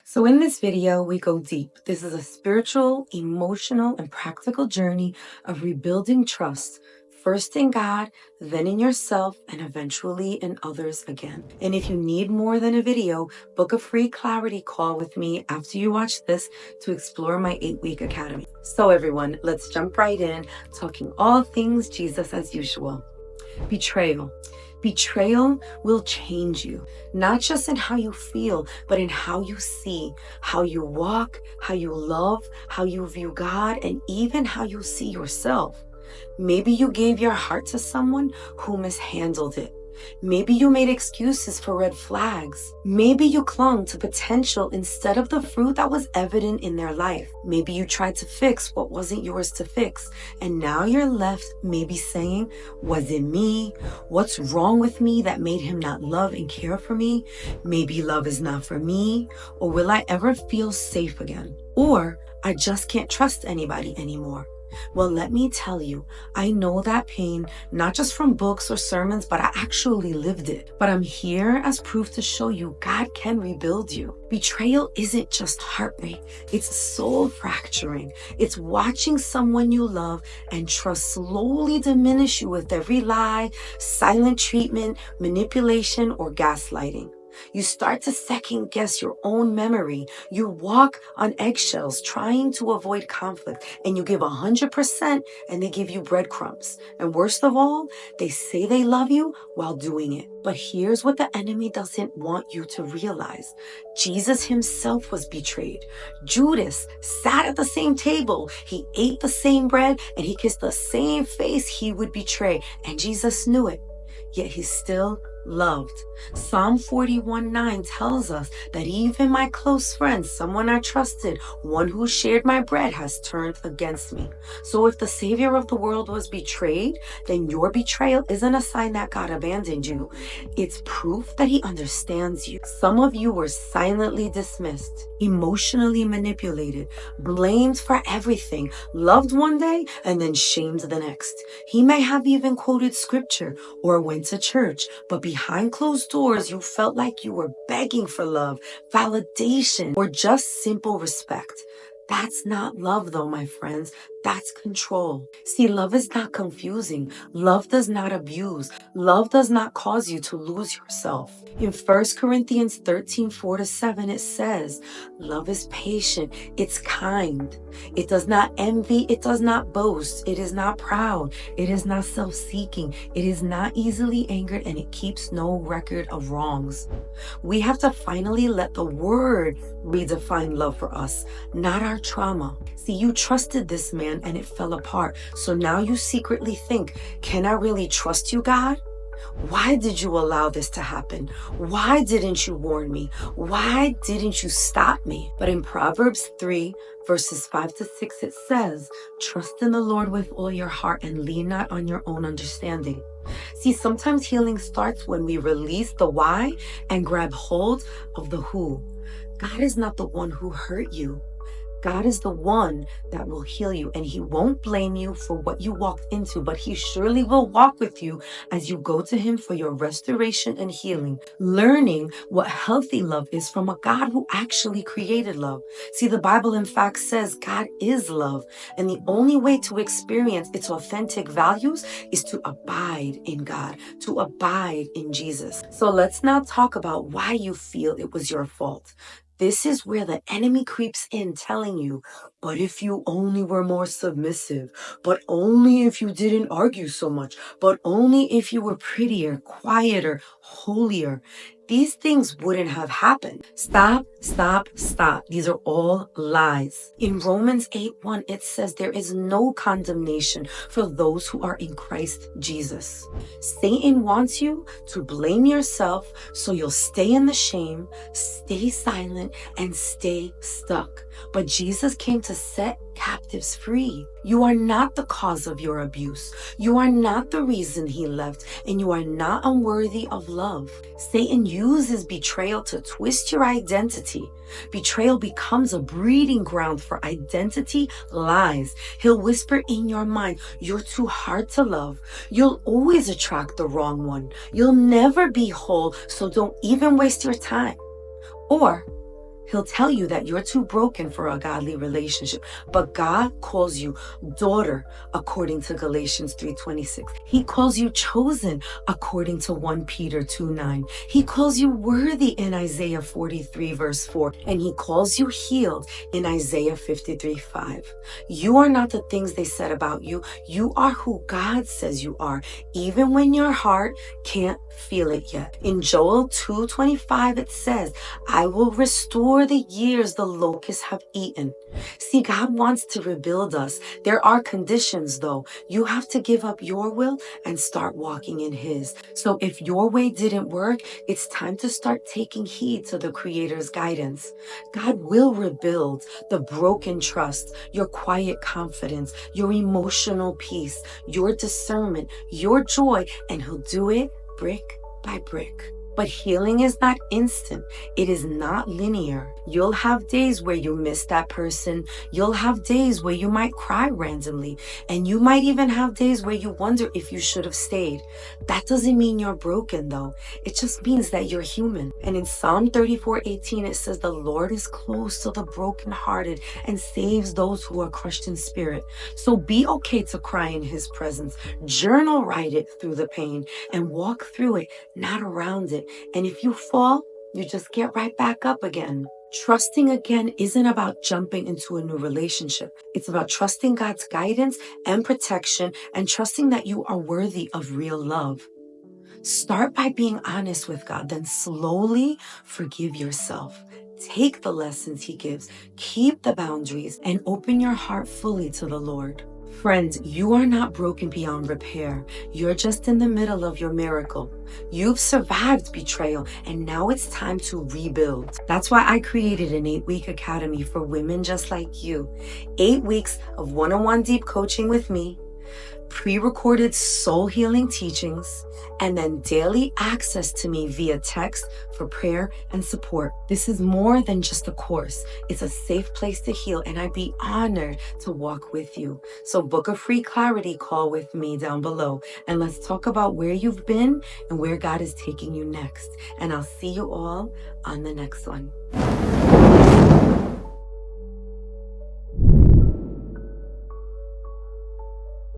So in this video, we go deep. This is a spiritual, emotional, and practical journey of rebuilding trust, first in God, then in yourself, and eventually in others again. And if you need more than a video, book a free clarity call with me after you watch this to explore my 8-week academy. So everyone, let's jump right in, talking all things Jesus as usual. Betrayal. Betrayal will change you, not just in how you feel, but in how you see, how you walk, how you love, how you view God, and even how you see yourself. Maybe you gave your heart to someone who mishandled it. Maybe you made excuses for red flags. Maybe you clung to potential instead of the fruit that was evident in their life. Maybe you tried to fix what wasn't yours to fix. And now you're left maybe saying, was it me? What's wrong with me that made him not love and care for me? Maybe love is not for me. Or will I ever feel safe again? Or I just can't trust anybody anymore. Well, let me tell you, I know that pain, not just from books or sermons, but I actually lived it. But I'm here as proof to show you God can rebuild you. Betrayal isn't just heartbreak. It's soul fracturing. It's watching someone you love and trust slowly diminish you with every lie, silent treatment, manipulation, or gaslighting. You start to second guess your own memory. You walk on eggshells trying to avoid conflict, and you give 100% and they give you breadcrumbs. And worst of all, they say they love you while doing it. But here's what the enemy doesn't want you to realize. Jesus himself was betrayed. Judas sat at the same table. He ate the same bread and he kissed the same face he would betray. And Jesus knew it. Yet he still loved. Psalm 41:9 tells us that even my close friend, someone I trusted, one who shared my bread, has turned against me. So if the Savior of the world was betrayed, then your betrayal isn't a sign that God abandoned you. It's proof that he understands you. Some of you were silently dismissed, emotionally manipulated, blamed for everything, loved one day and then shamed the next. He may have even quoted scripture or went to church, but behind closed doors, you felt like you were begging for love, validation, or just simple respect. That's not love though, my friends. That's control. See, love is not confusing. Love does not abuse. Love does not cause you to lose yourself. In 1 Corinthians 13:4-7, it says, love is patient. It's kind. It does not envy. It does not boast. It is not proud. It is not self-seeking. It is not easily angered, and it keeps no record of wrongs. We have to finally let the word redefine love for us, not our trauma. See, you trusted this man and it fell apart. So now you secretly think, can I really trust you, God? Why did you allow this to happen? Why didn't you warn me? Why didn't you stop me? But in Proverbs 3:5-6, it says, trust in the Lord with all your heart and lean not on your own understanding. See, sometimes healing starts when we release the why and grab hold of the who. God is not the one who hurt you. God is the one that will heal you, and he won't blame you for what you walked into, but he surely will walk with you as you go to him for your restoration and healing, learning what healthy love is from a God who actually created love. See, the Bible in fact says God is love, and the only way to experience its authentic values is to abide in God, to abide in Jesus. So let's now talk about why you feel it was your fault. This is where the enemy creeps in telling you, but if you only were more submissive, but only if you didn't argue so much, but only if you were prettier, quieter, holier, these things wouldn't have happened. Stop. These are all lies. In Romans 8:1, it says there is no condemnation for those who are in Christ Jesus. Satan wants you to blame yourself so you'll stay in the shame, stay silent, and stay stuck. But Jesus came to set captives free. You are not the cause of your abuse. You are not the reason he left, and you are not unworthy of love. Satan uses betrayal to twist your identity. Betrayal becomes a breeding ground for identity lies. He'll whisper in your mind, you're too hard to love. You'll always attract the wrong one. You'll never be whole, so don't even waste your time. Or He'll tell you that you're too broken for a godly relationship. But God calls you daughter according to Galatians 3:26. He calls you chosen according to 1 Peter 2:9. He calls you worthy in Isaiah 43 verse 4. And he calls you healed in Isaiah 53:5. You are not the things they said about you. You are who God says you are, even when your heart can't feel it yet. In Joel 2:25, it says, I will restore the years the locusts have eaten. See, God wants to rebuild us. There are conditions, though. You have to give up your will and start walking in His. So if your way didn't work, it's time to start taking heed to the Creator's guidance. God will rebuild the broken trust, your quiet confidence, your emotional peace, your discernment, your joy, and He'll do it brick by brick. But healing is not instant. It is not linear. You'll have days where you miss that person. You'll have days where you might cry randomly. And you might even have days where you wonder if you should have stayed. That doesn't mean you're broken, though. It just means that you're human. And in Psalm 34:18, it says, the Lord is close to the brokenhearted and saves those who are crushed in spirit. So be okay to cry in His presence. Journal write it through the pain and walk through it, not around it. And if you fall, you just get right back up again. Trusting again isn't about jumping into a new relationship. It's about trusting God's guidance and protection and trusting that you are worthy of real love. Start by being honest with God, then slowly forgive yourself. Take the lessons He gives, keep the boundaries, and open your heart fully to the Lord. Friends, you are not broken beyond repair. You're just in the middle of your miracle. You've survived betrayal, and now it's time to rebuild. That's why I created an 8-week academy for women just like you. 8 weeks of one-on-one deep coaching with me, pre-recorded soul healing teachings, and then daily access to me via text for prayer and support. This is more than just a course. It's a safe place to heal, and I'd be honored to walk with you. So book a free clarity call with me down below, and let's talk about where you've been and where God is taking you next. And I'll see you all on the next one.